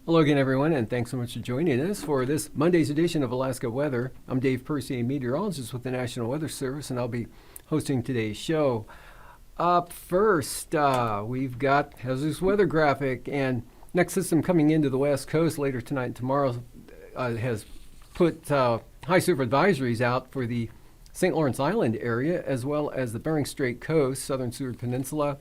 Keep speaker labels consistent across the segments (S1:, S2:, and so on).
S1: Hello again, everyone, and thanks so much for joining us for this Monday's edition of Alaska Weather. I'm Dave Percy, a meteorologist with the National Weather Service, and I'll be hosting today's show. Up first, we've got hazardous weather graphic, and next system coming into the west coast later tonight and tomorrow has put high surf advisories out for the St. Lawrence Island area, as well as the Bering Strait coast, southern Seward Peninsula,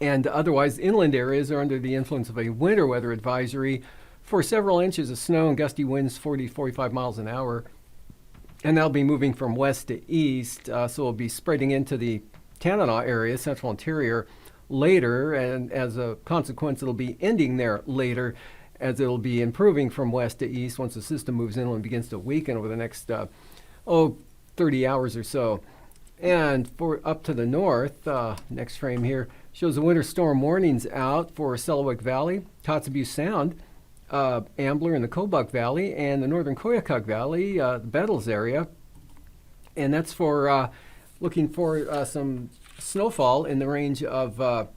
S1: and otherwise inland areas are under the influence of a winter weather advisory for several inches of snow and gusty winds 40 to 45 miles an hour. And that'll be moving from west to east, so it'll be spreading into the Tanana area, central interior, later. And as a consequence, it'll be ending there later, as it'll be improving from west to east once the system moves inland and begins to weaken over the next 30 hours or so. And for up to the north, next frame here shows the winter storm warnings out for Selawik Valley, Kotzebue Sound, Ambler and the Kobuk Valley, and the northern Koyukuk Valley, the Bettles area. And that's for looking for some snowfall in the range of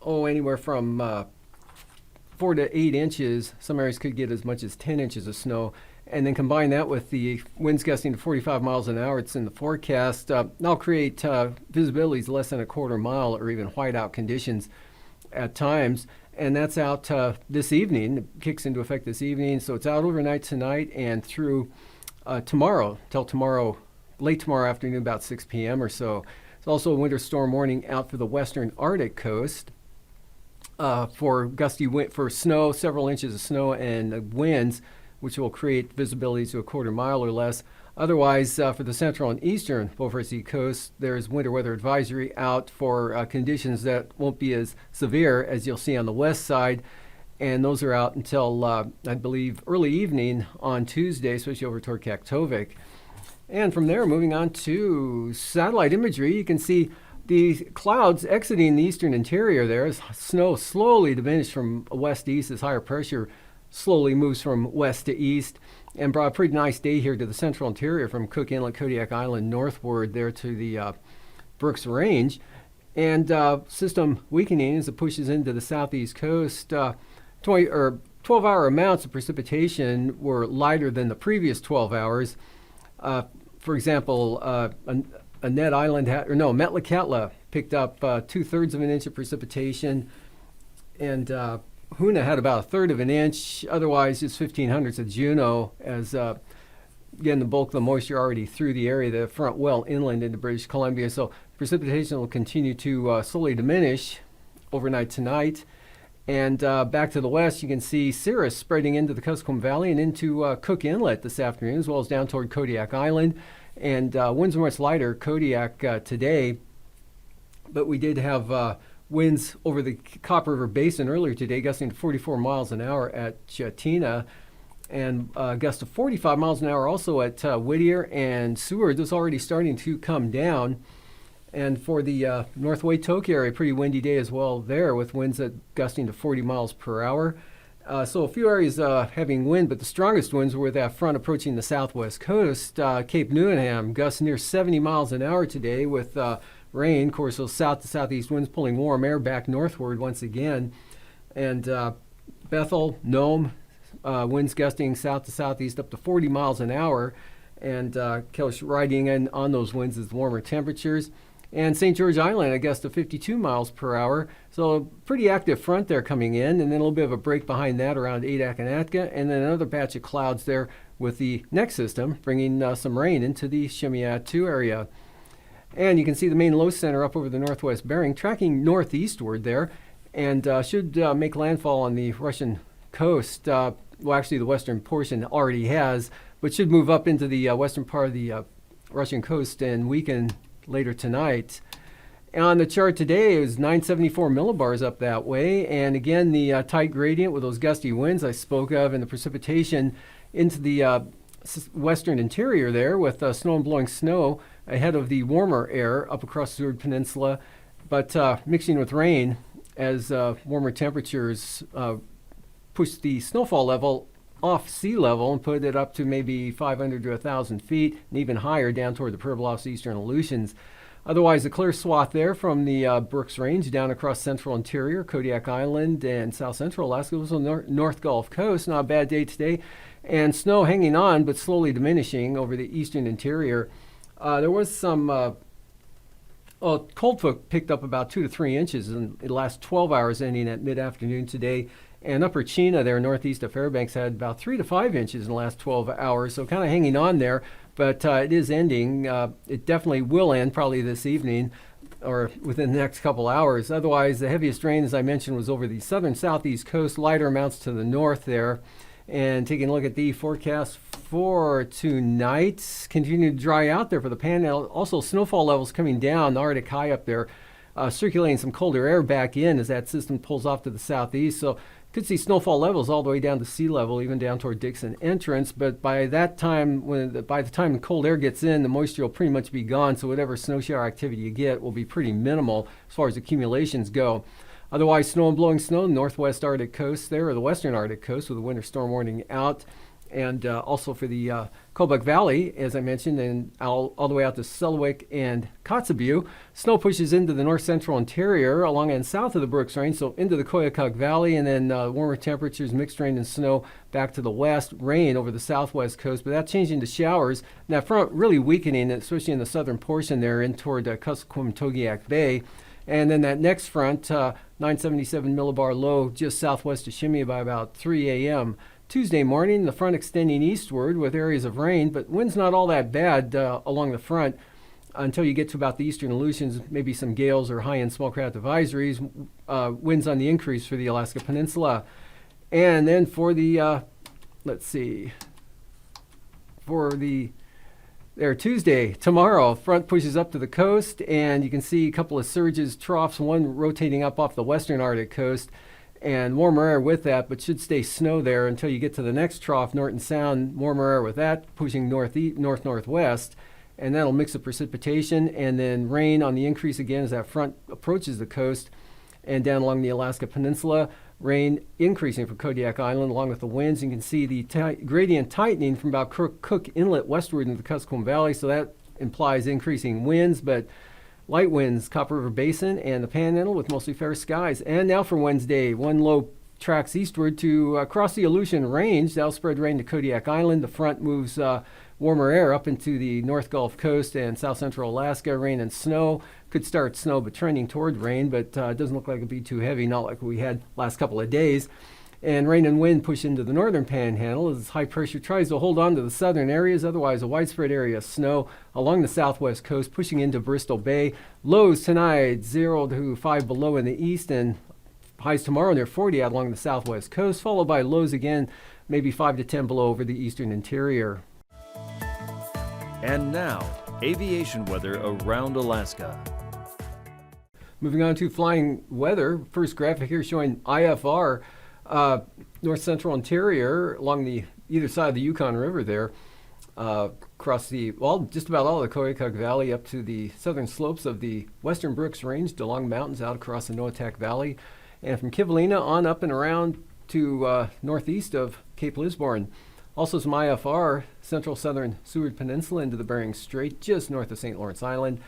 S1: anywhere from 4 to 8 inches. Some areas could get as much as 10 inches of snow. And then combine that with the winds gusting to 45 miles an hour. It's in the forecast. That'll create visibilities less than a quarter mile or even whiteout conditions at times. And that's out this evening. It kicks into effect this evening. So it's out overnight tonight and through tomorrow, till tomorrow, late tomorrow afternoon, about 6 p.m. or so. It's also a winter storm warning out for the western Arctic coast for gusty wind, for snow, several inches of snow and winds, which will create visibility to a quarter mile or less. Otherwise, for the central and eastern Beaufort Sea coast, there's winter weather advisory out for conditions that won't be as severe as you'll see on the west side. And those are out until, I believe, early evening on Tuesday, especially over toward Kaktovik. And from there, moving on to satellite imagery, you can see the clouds exiting the eastern interior there as snow slowly diminished from west to east as higher pressure slowly moves from west to east, and brought a pretty nice day here to the central interior from Cook Inlet, Kodiak Island northward there to the Brooks Range. And system weakening as it pushes into the southeast coast. 12-hour amounts of precipitation were lighter than the previous 12 hours. For example, Annette Island Metlakatla picked up 2/3 of an inch of precipitation, and Hoona had about 1/3 of an inch. Otherwise, it's 1500s at Juneau, as again, the bulk of the moisture already through the area, the front well inland into British Columbia. So precipitation will continue to slowly diminish overnight tonight. And back to the west, you can see cirrus spreading into the Kuskokwim Valley and into Cook Inlet this afternoon, as well as down toward Kodiak Island. And winds were much lighter Kodiak today, but we did have winds over the Copper River Basin earlier today, gusting to 44 miles an hour at Chatina, and gusts to 45 miles an hour also at Whittier and Seward. Those already starting to come down. And for the North Waitok area, pretty windy day as well there, with winds gusting to 40 miles per hour. So a few areas having wind, but the strongest winds were with that front approaching the southwest coast. Cape Newenham gusts near 70 miles an hour today with rain. Of course, those south to southeast winds pulling warm air back northward once again. And Bethel, Nome, winds gusting south to southeast up to 40 miles an hour. And riding in on those winds is warmer temperatures. And St. George Island, a gust of 52 miles per hour. So a pretty active front there coming in, and then a little bit of a break behind that around Adak and Atka, and then another patch of clouds there with the next system bringing some rain into the Shemiatu area. And you can see the main low center up over the northwest Bering, tracking northeastward there, and should make landfall on the Russian coast. Well, actually, the western portion already has, but should move up into the western part of the Russian coast and weaken later tonight. On the chart today, it was 974 millibars up that way, and again, the tight gradient with those gusty winds I spoke of, and the precipitation into the western interior there with snow and blowing snow ahead of the warmer air up across the Seward Peninsula, but mixing with rain as warmer temperatures push the snowfall level off sea level and put it up to maybe 500 to 1,000 feet and even higher down toward the Pribilofs eastern Aleutians. Otherwise, a clear swath there from the Brooks Range down across central interior, Kodiak Island, and south central Alaska. Also North Gulf Coast. Not a bad day today. And snow hanging on, but slowly diminishing over the eastern interior. There was some cold front picked up about 2 to 3 inches in the last 12 hours, ending at mid-afternoon today. And Upper Chena there, northeast of Fairbanks, had about 3 to 5 inches in the last 12 hours. So kind of hanging on there, but it is ending. It definitely will end probably this evening or within the next couple hours. Otherwise, the heaviest rain, as I mentioned, was over the southern southeast coast, lighter amounts to the north there. And taking a look at the forecast for tonight, continue to dry out there for the Panhandle. Also, snowfall levels coming down, the Arctic high up there, circulating some colder air back in as that system pulls off to the southeast. So could see snowfall levels all the way down to sea level, even down toward Dixon Entrance. But by that time, by the time the cold air gets in, the moisture will pretty much be gone. So whatever snow shower activity you get will be pretty minimal as far as accumulations go. Otherwise, snow and blowing snow, northwest Arctic coast there, or the western Arctic coast with a winter storm warning out. And also for the Kobuk Valley, as I mentioned, and all the way out to Selawik and Kotzebue. Snow pushes into the north-central interior along and south of the Brooks Range, so into the Koyukuk Valley, and then warmer temperatures, mixed rain and snow back to the west, rain over the southwest coast, but that changing to showers. And that front really weakening, especially in the southern portion there, in toward Kuskokwim-Togiak Bay. And then that next front, 977 millibar low, just southwest of Shimei by about 3 a.m. Tuesday morning, the front extending eastward with areas of rain, but wind's not all that bad along the front until you get to about the eastern Aleutians, maybe some gales or high-end small craft advisories, winds on the increase for the Alaska Peninsula. And then for the, Tuesday, tomorrow, front pushes up to the coast, and you can see a couple of surges, troughs, one rotating up off the western Arctic coast, and warmer air with that, but should stay snow there until you get to the next trough, Norton Sound, warmer air with that, pushing north-northwest, and that'll mix the precipitation, and then rain on the increase again as that front approaches the coast, and down along the Alaska Peninsula, rain increasing from Kodiak Island along with the winds. You can see the gradient tightening from about Cook Inlet westward into the Kuskokwim Valley, so that implies increasing winds, but light winds, Copper River Basin and the Panhandle with mostly fair skies. And now for Wednesday, one low tracks eastward to across the Aleutian Range. That'll spread rain to Kodiak Island. The front moves warmer air up into the North Gulf Coast and south central Alaska. Rain and snow. Could start snow, but trending toward rain, but it doesn't look like it'll be too heavy, not like we had last couple of days. And rain and wind push into the northern Panhandle as high pressure tries to hold on to the southern areas. Otherwise, a widespread area of snow along the southwest coast, pushing into Bristol Bay. Lows tonight, 0 to 5 below in the east, and highs tomorrow near 40 out along the southwest coast, followed by lows again, maybe 5 to 10 below over the eastern interior.
S2: And now, aviation weather around Alaska.
S1: Moving on to flying weather. First graphic here showing IFR. North central interior along the either side of the Yukon River there, across just about all the Koyukuk Valley up to the southern slopes of the western Brooks Range, DeLong Mountains out across the Noatak Valley, and from Kivalina on up and around to northeast of Cape Lisburne. Also some IFR, central southern Seward Peninsula into the Bering Strait, just north of St. Lawrence Island.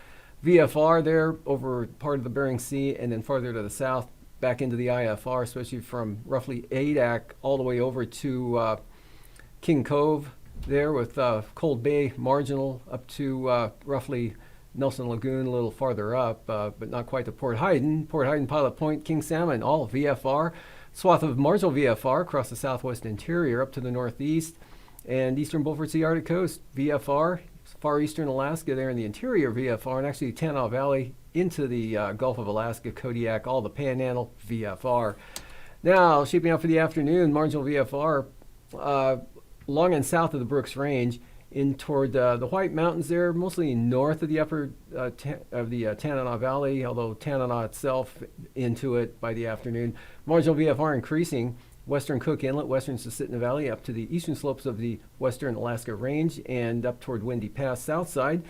S1: VFR there over part of the Bering Sea, and then farther to the south back into the IFR, especially from roughly Adak all the way over to King Cove there with Cold Bay marginal up to roughly Nelson Lagoon a little farther up, but not quite to Port Hayden, Pilot Point, King Salmon, all VFR. Swath of marginal VFR across the southwest interior up to the northeast, and eastern Beaufort Sea Arctic coast, VFR, far eastern Alaska there in the interior VFR, and actually Tanana Valley into the Gulf of Alaska, Kodiak, all the Panhandle, VFR. Now, shaping up for the afternoon, marginal VFR long and south of the Brooks Range in toward the White Mountains there, mostly north of the upper of the Tanana Valley, although Tanana itself into it by the afternoon. Marginal VFR increasing western Cook Inlet, western Susitna Valley, up to the eastern slopes of the western Alaska Range and up toward Windy Pass south side.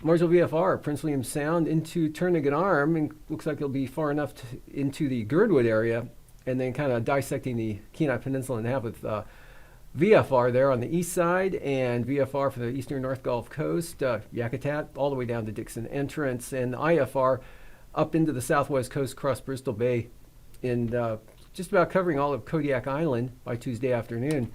S1: Marginal VFR, Prince William Sound into Turnagain Arm, and looks like it'll be far enough into the Girdwood area, and then kind of dissecting the Kenai Peninsula in half with VFR there on the east side, and VFR for the eastern North Gulf Coast, Yakutat, all the way down to Dixon Entrance, and IFR up into the southwest coast across Bristol Bay, and just about covering all of Kodiak Island by Tuesday afternoon.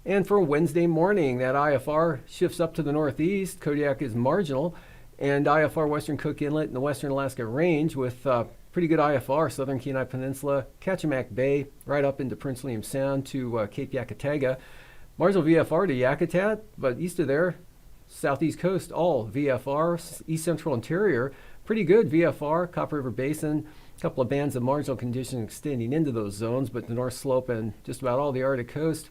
S1: And for Wednesday morning, that IFR shifts up to the northeast. Kodiak is marginal, and IFR Western Cook Inlet and the Western Alaska Range with pretty good IFR, Southern Kenai Peninsula, Kachemak Bay, right up into Prince William Sound to Cape Yakataga. Marginal VFR to Yakutat, but east of there, southeast coast, all VFR, east central interior, pretty good VFR, Copper River Basin, a couple of bands of marginal conditions extending into those zones, but the North Slope and just about all the Arctic coast,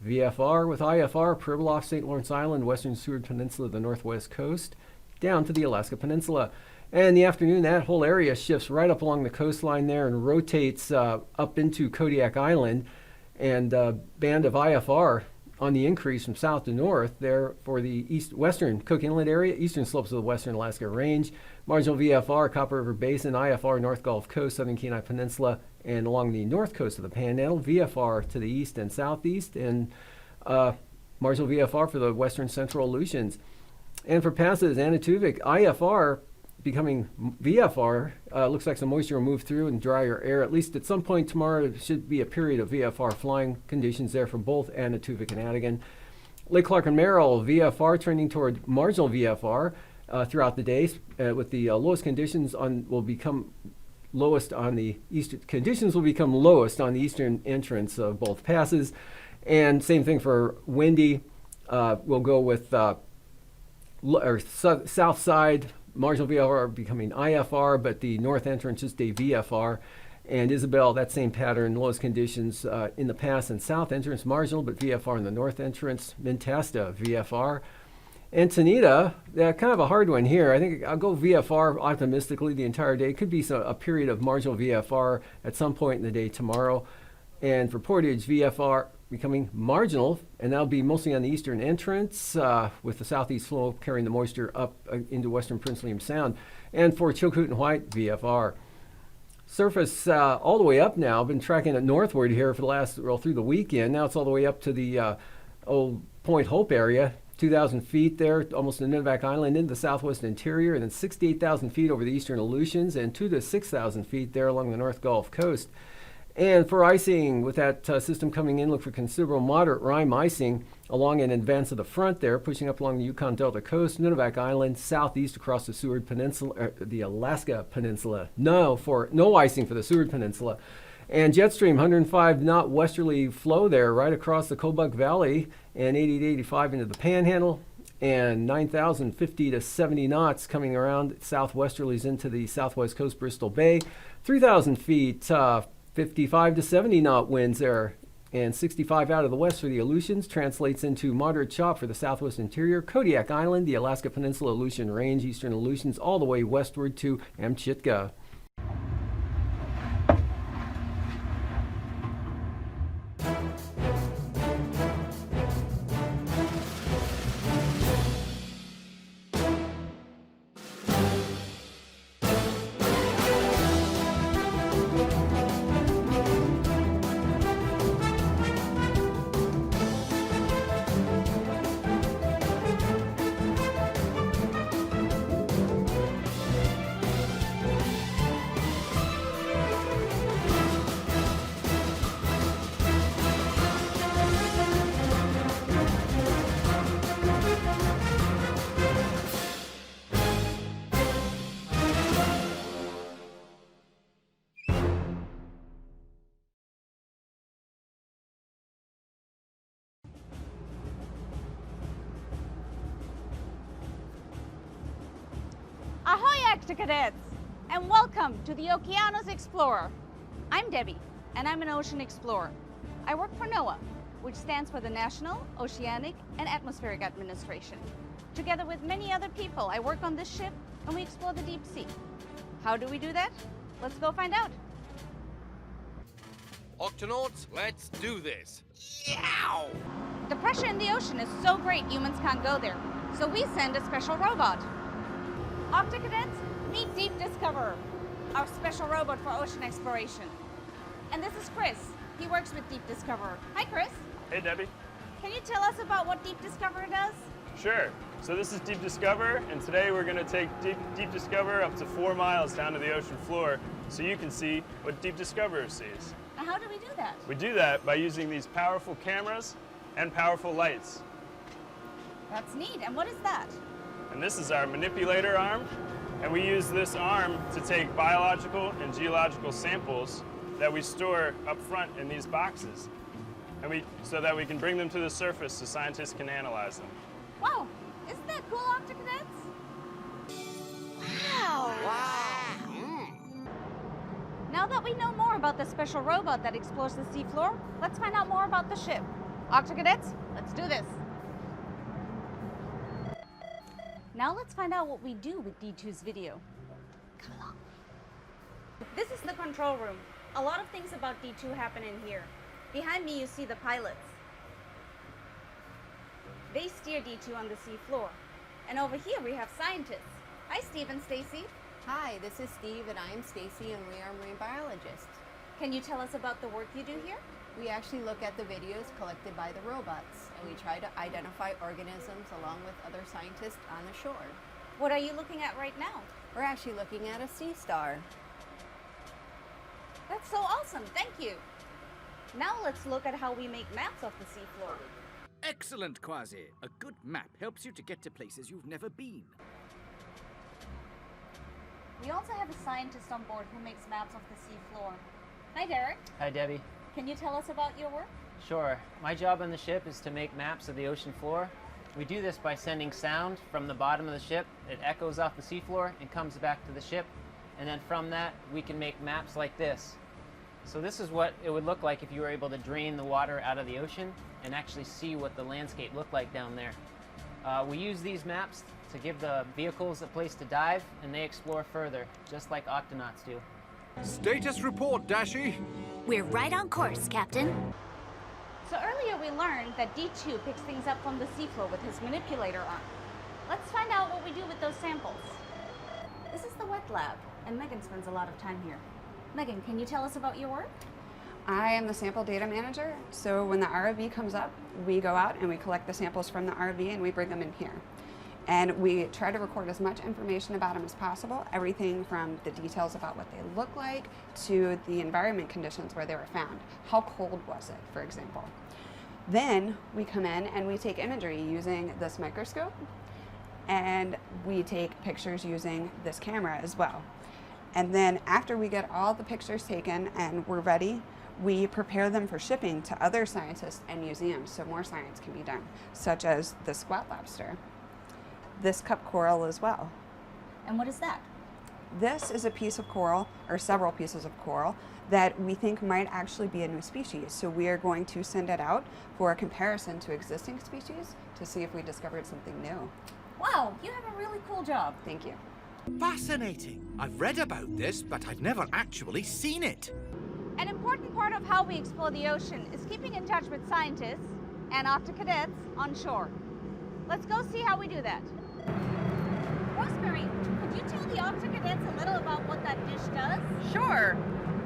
S1: VFR with IFR, Pribilof, St. Lawrence Island, Western Seward Peninsula, the Northwest Coast, down to the Alaska Peninsula. And in the afternoon, that whole area shifts right up along the coastline there and rotates up into Kodiak Island, and band of IFR on the increase from south to north there for the western Cook Inlet area, eastern slopes of the Western Alaska Range, marginal VFR, Copper River Basin, IFR, North Gulf Coast, Southern Kenai Peninsula, and along the north coast of the Panhandle, VFR to the east and southeast, and marginal VFR for the western central Aleutians. And for passes, Anaktuvuk, IFR becoming VFR, looks like some moisture will move through and drier air. At least at some point tomorrow, there should be a period of VFR flying conditions there for both Anaktuvuk and Adigan. Lake Clark and Merrill, VFR trending toward marginal VFR throughout the day, with the lowest conditions will become lowest on the eastern entrance of both passes. And same thing for windy. We'll go with south side, marginal VFR becoming IFR, but the north entrance is a VFR. And Isabel, that same pattern, lowest conditions in the pass and south entrance, marginal, but VFR in the north entrance. Mintasta, VFR. And Tanita, kind of a hard one here. I think I'll go VFR optimistically the entire day. Could be a period of marginal VFR at some point in the day tomorrow. And for Portage, VFR becoming marginal, and that'll be mostly on the eastern entrance with the southeast flow carrying the moisture up into western Prince William Sound. And for Chilkoot and White, VFR. Surface all the way up now. Been tracking it northward here for through the weekend. Now it's all the way up to the Old Point Hope area. 2,000 feet there, almost to Nunivak Island into the southwest interior, and then 68,000 feet over the eastern Aleutians, and 2,000 to 6,000 feet there along the North Gulf Coast. And for icing, with that system coming in, look for considerable moderate rime icing along in advance of the front there, pushing up along the Yukon Delta coast, Nunivak Island, southeast across the Seward Peninsula, the Alaska Peninsula. No icing for the Seward Peninsula. And jet stream, 105 knot westerly flow there right across the Kobuk Valley, and 80 to 85 into the Panhandle, and 9,050 to 70 knots coming around southwesterlies into the southwest coast, Bristol Bay. 3,000 feet, 55 to 70 knot winds there, and 65 out of the west for the Aleutians, translates into moderate chop for the southwest interior, Kodiak Island, the Alaska Peninsula Aleutian Range, eastern Aleutians, all the way westward to Amchitka.
S3: Ahoy, Cadets, and welcome to the Okeanos Explorer. I'm Debbie, and I'm an ocean explorer. I work for NOAA, which stands for the National Oceanic and Atmospheric Administration. Together with many other people, I work on this ship, and we explore the deep sea. How do we do that? Let's go find out.
S4: Octonauts, let's do this. Yow!
S3: The pressure in the ocean is so great humans can't go there, so we send a special robot. Octocadets, meet Deep Discoverer, our special robot for ocean exploration. And this is Chris. He works with Deep Discoverer. Hi, Chris.
S5: Hey, Debbie.
S3: Can you tell us about what Deep Discover does?
S5: Sure. So this is Deep Discover, and today we're going to take Deep Discover up to 4 miles down to the ocean floor so you can see what Deep Discover sees.
S3: And how do we do that?
S5: We do that by using these powerful cameras and powerful lights.
S3: That's neat. And what is that?
S5: And this is our manipulator arm, and we use this arm to take biological and geological samples that we store up front in these boxes, and so that we can bring them to the surface so scientists can analyze them.
S3: Wow, isn't that cool, Octocadets? Wow! Now that we know more about the special robot that explores the seafloor, let's find out more about the ship. Octocadets, let's do this. Now let's find out what we do with D2's video. Come along. This is the control room. A lot of things about D2 happen in here. Behind me you see the pilots. They steer D2 on the seafloor. And over here we have scientists. Hi Steve and Stacy.
S6: Hi, this is Steve and I'm Stacy and we are marine biologists.
S3: Can you tell us about the work you do here?
S6: We actually look at the videos collected by the robots and we try to identify organisms along with other scientists on the shore.
S3: What are you looking at right now?
S6: We're actually looking at a sea star.
S3: That's so awesome, thank you. Now let's look at how we make maps of the seafloor.
S7: Excellent, Quasi. A good map helps you to get to places you've never been.
S3: We also have a scientist on board who makes maps of the seafloor. Hi Derek.
S8: Hi, Debbie.
S3: Can you tell us about your work?
S8: Sure. My job on the ship is to make maps of the ocean floor. We do this by sending sound from the bottom of the ship. It echoes off the seafloor and comes back to the ship. And then from that, we can make maps like this. So this is what it would look like if you were able to drain the water out of the ocean and actually see what the landscape looked like down there. We use these maps to give the vehicles a place to dive, and they explore further, just like octonauts do.
S7: Status report, Dashi.
S9: We're right on course, Captain.
S3: So earlier we learned that D2 picks things up from the seafloor with his manipulator arm. Let's find out what we do with those samples. This is the wet lab, and Megan spends a lot of time here. Megan, can you tell us about your work?
S10: I am the sample data manager, so when the ROV comes up, we go out and we collect the samples from the ROV and we bring them in here. And we try to record as much information about them as possible, everything from the details about what they look like to the environment conditions where they were found. How cold was it, for example? Then we come in and we take imagery using this microscope, and we take pictures using this camera as well. And then after we get all the pictures taken and we're ready, we prepare them for shipping to other scientists and museums so more science can be done, such as the squat lobster, this cup coral as well.
S3: And what is that?
S10: This is a piece of coral, or several pieces of coral, that we think might actually be a new species. So we are going to send it out for a comparison to existing species to see if we discovered something new.
S3: Wow, you have a really cool job.
S10: Thank you.
S7: Fascinating. I've read about this, but I've never actually seen it.
S3: An important part of how we explore the ocean is keeping in touch with scientists and Octocadets on shore. Let's go see how we do that. Rosemary, could you tell the Octocadets a little about what that dish does?
S11: Sure.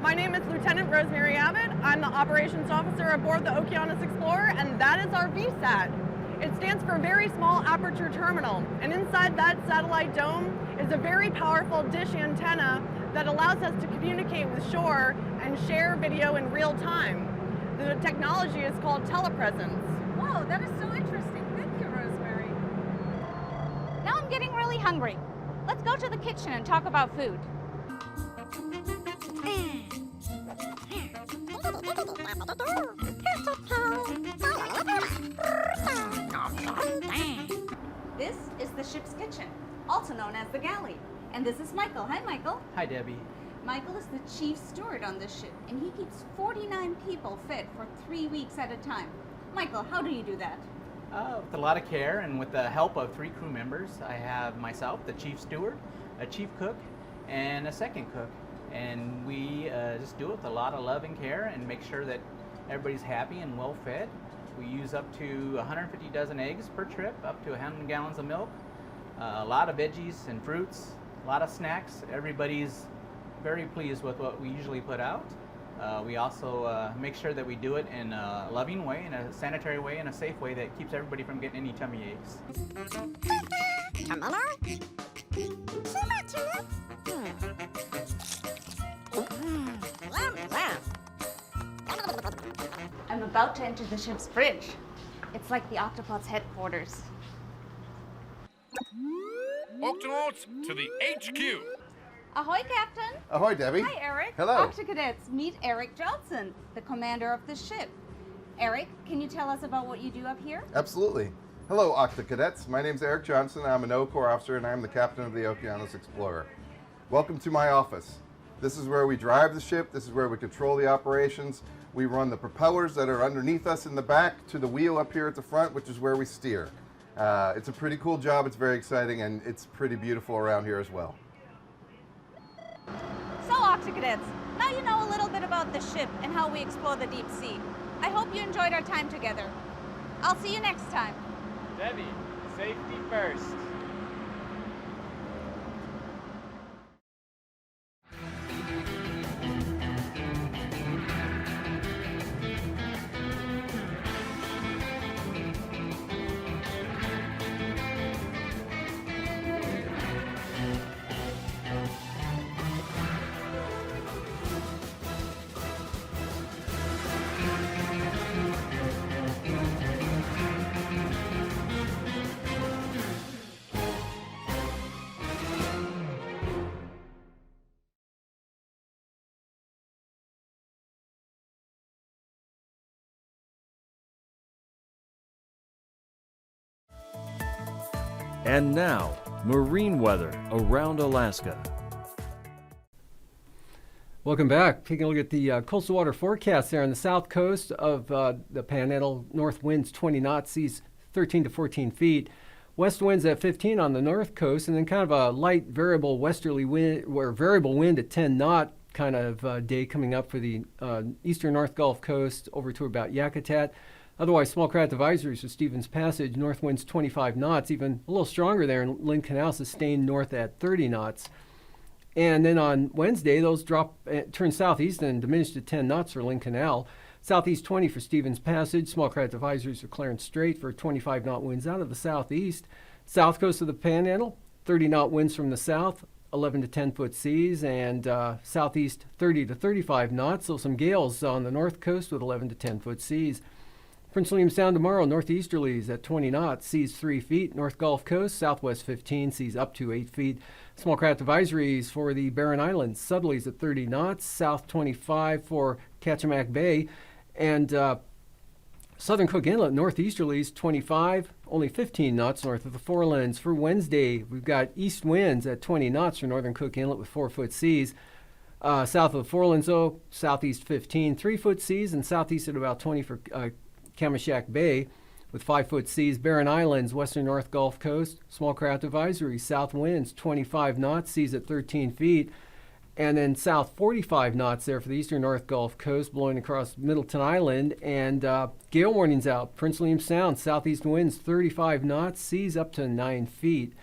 S11: My name is Lieutenant Rosemary Abbott. I'm the operations officer aboard the Okeanos Explorer, and that is our VSAT. It stands for Very Small Aperture Terminal, and inside that satellite dome is a very powerful dish antenna that allows us to communicate with shore and share video in real time. The technology is called telepresence.
S3: Wow, that is so interesting. Thank you, Rosemary. Now I'm getting really hungry. Let's go to the kitchen and talk about food. This is the ship's kitchen, also known as the galley. And this is Michael. Hi, Michael.
S8: Hi, Debbie.
S3: Michael is the chief steward on this ship, and he keeps 49 people fed for 3 weeks at a time. Michael, how do you do that?
S12: With a lot of care and with the help of 3 crew members. I have myself, the chief steward, a chief cook, and a second cook. And we just do it with a lot of love and care and make sure that everybody's happy and well fed. We use up to 150 dozen eggs per trip, up to 100 gallons of milk, a lot of veggies and fruits, a lot of snacks. Everybody's very pleased with what we usually put out. We also make sure that we do it in a loving way, in a sanitary way, in a safe way that keeps everybody from getting any tummy aches.
S3: I'm about to enter the ship's bridge. It's like the Octopod's headquarters.
S4: Octonauts to the HQ.
S3: Ahoy, Captain.
S13: Ahoy, Debbie.
S3: Hi, Eric.
S13: Hello.
S3: Octocadets, meet Eric Johnson, the commander of the ship. Eric, can you tell us about what you do up here?
S13: Absolutely. Hello, Octocadets. My name's Eric Johnson. I'm an Corps officer, and I'm the captain of the Okeanos Explorer. Welcome to my office. This is where we drive the ship. This is where we control the operations. We run the propellers that are underneath us in the back to the wheel up here at the front, which is where we steer. It's a pretty cool job. It's very exciting, and it's pretty beautiful around here as well.
S3: So, Octocadets, now you know a little bit about the ship and how we explore the deep sea. I hope you enjoyed our time together. I'll see you next time.
S8: Debbie, safety first.
S2: And now, marine weather around Alaska.
S1: Welcome back. Taking a look at the coastal water forecast there on the south coast of the Panhandle. North winds 20 knots, seas 13 to 14 feet. West winds at 15 on the north coast, and then kind of a light variable westerly wind, or variable wind at 10 knot kind of day coming up for the eastern North Gulf Coast over to about Yakutat. Otherwise, small craft advisories for Stevens Passage, north winds 25 knots, even a little stronger there in Lynn Canal, sustained north at 30 knots. And then on Wednesday, those turn southeast and diminish to 10 knots for Lynn Canal. Southeast 20 for Stevens Passage, small craft advisories for Clarence Strait for 25 knot winds out of the southeast. South coast of the Panhandle, 30 knot winds from the south, 11 to 10 foot seas, and southeast 30 to 35 knots. So some gales on the north coast with 11 to 10 foot seas. Prince William Sound tomorrow, northeasterlies at 20 knots, seas 3 feet. North Gulf Coast, southwest 15, seas up to 8 feet. Small craft advisories for the Barren Islands, southerlies at 30 knots, south 25 for Kachemak Bay. And Southern Cook Inlet, northeasterlies 25, only 15 knots north of the Forelands. For Wednesday, we've got east winds at 20 knots for Northern Cook Inlet with 4-foot seas. South of the Forelands, though, southeast 15, 3-foot seas, and southeast at about 20 for Kachemak Bay with 5-foot seas. Barren Islands, western North Gulf Coast, small craft advisory, south winds 25 knots, seas at 13 feet. And then south 45 knots there for the eastern North Gulf Coast, blowing across Middleton Island. And gale warnings out. Prince William Sound, southeast winds 35 knots, seas up to 9 feet.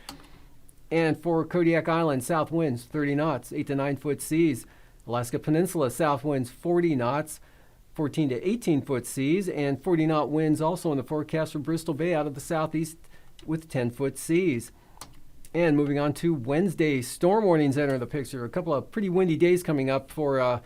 S1: And for Kodiak Island, south winds 30 knots, 8 to 9 foot seas. Alaska Peninsula, south winds 40 knots, 14 to 18 foot seas, and 40 knot winds also in the forecast for Bristol Bay out of the southeast with 10 foot seas. And moving on to Wednesday, storm warnings enter the picture. A couple of pretty windy days coming up for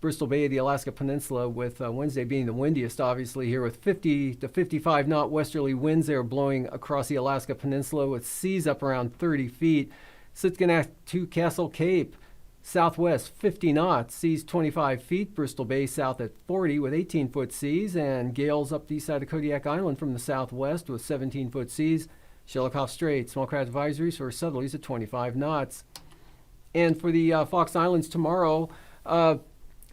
S1: Bristol Bay, the Alaska Peninsula, with Wednesday being the windiest, obviously, here with 50 to 55 knot westerly winds there blowing across the Alaska Peninsula with seas up around 30 feet. Sitkinak to Castle Cape, southwest 50 knots, seas 25 feet. Bristol Bay south at 40 with 18-foot seas, and gales up the east side of Kodiak Island from the southwest with 17-foot seas. Shelikof Strait, small craft advisories for southerlies at 25 knots. And for the Fox Islands tomorrow,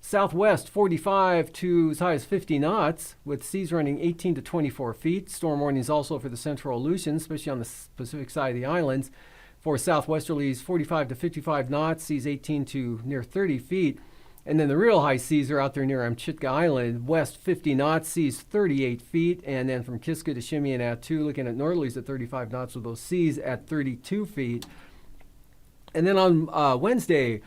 S1: southwest 45 to as high as 50 knots with seas running 18 to 24 feet. Storm warnings also for the central Aleutians, especially on the Pacific side of the islands. For southwesterlies 45 to 55 knots, seas 18 to near 30 feet. And then the real high seas are out there near Amchitka Island, west 50 knots, seas 38 feet. And then from Kiska to Shimei and Attu, looking at northerlies at 35 knots with those seas at 32 feet. And then on Wednesday,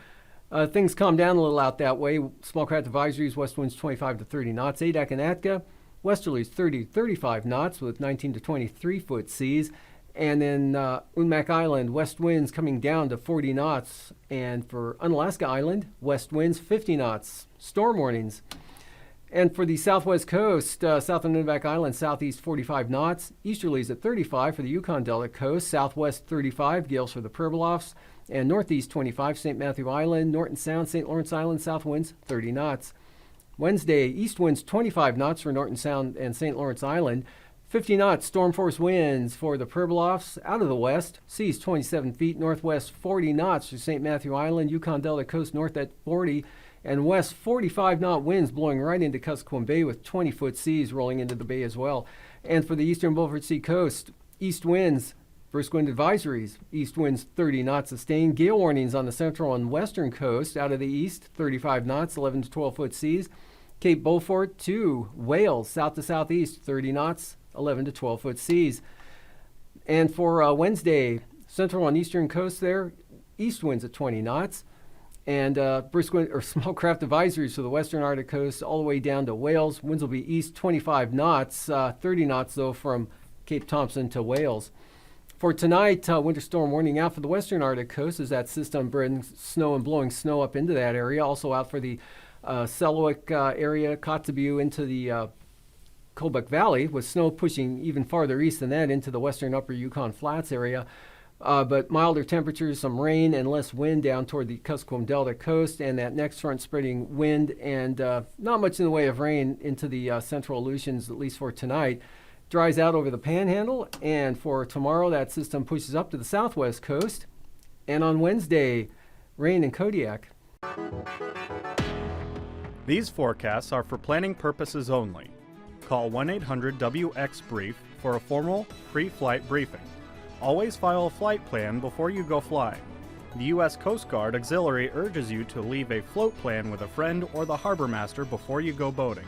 S1: Things calm down a little out that way. Small craft advisories, west winds 25 to 30 knots. Adak and Atka, westerlies 30 to 35 knots with 19 to 23 foot seas. And then Unmak Island, west winds coming down to 40 knots. And for Unalaska Island, west winds 50 knots. Storm warnings. And for the southwest coast, south of Nunivak Island, southeast 45 knots. Easterlies at 35 for the Yukon Delta coast. Southwest 35, gales for the Pribilofs. And northeast 25, St. Matthew Island, Norton Sound, St. Lawrence Island, south winds 30 knots. Wednesday, east winds 25 knots for Norton Sound and St. Lawrence Island. 50 knots storm force winds for the Pribilofs out of the west. Seas 27 feet, northwest 40 knots for St. Matthew Island, Yukon Delta coast north at 40, and west 45 knot winds blowing right into Kuskokwim Bay with 20 foot seas rolling into the bay as well. And for the eastern Beaufort Sea coast, east winds, first wind advisories, east winds 30 knots sustained. Gale warnings on the central and western coast out of the east, 35 knots, 11 to 12 foot seas. Cape Beaufort to Wales, south to southeast, 30 knots, 11 to 12 foot seas. And for Wednesday, central and eastern coast there, east winds at 20 knots. And brisk wind or small craft advisories for the western Arctic coast all the way down to Wales. Winds will be east 25 knots, 30 knots though from Cape Thompson to Wales. For tonight, winter storm warning out for the western Arctic coast as that system brings snow and blowing snow up into that area. Also out for the Selawik area, Kotzebue into the Kobuk Valley, with snow pushing even farther east than that into the western upper Yukon Flats area. But milder temperatures, some rain and less wind down toward the Kuskokwim Delta coast, and that next front spreading wind and not much in the way of rain into the central Aleutians, at least for tonight. Dries out over the Panhandle, and for tomorrow that system pushes up to the southwest coast. And on Wednesday, rain in Kodiak.
S14: These forecasts are for planning purposes only. Call 1-800-WX-BRIEF for a formal pre-flight briefing. Always file a flight plan before you go flying. The U.S. Coast Guard Auxiliary urges you to leave a float plan with a friend or the harbor master before you go boating.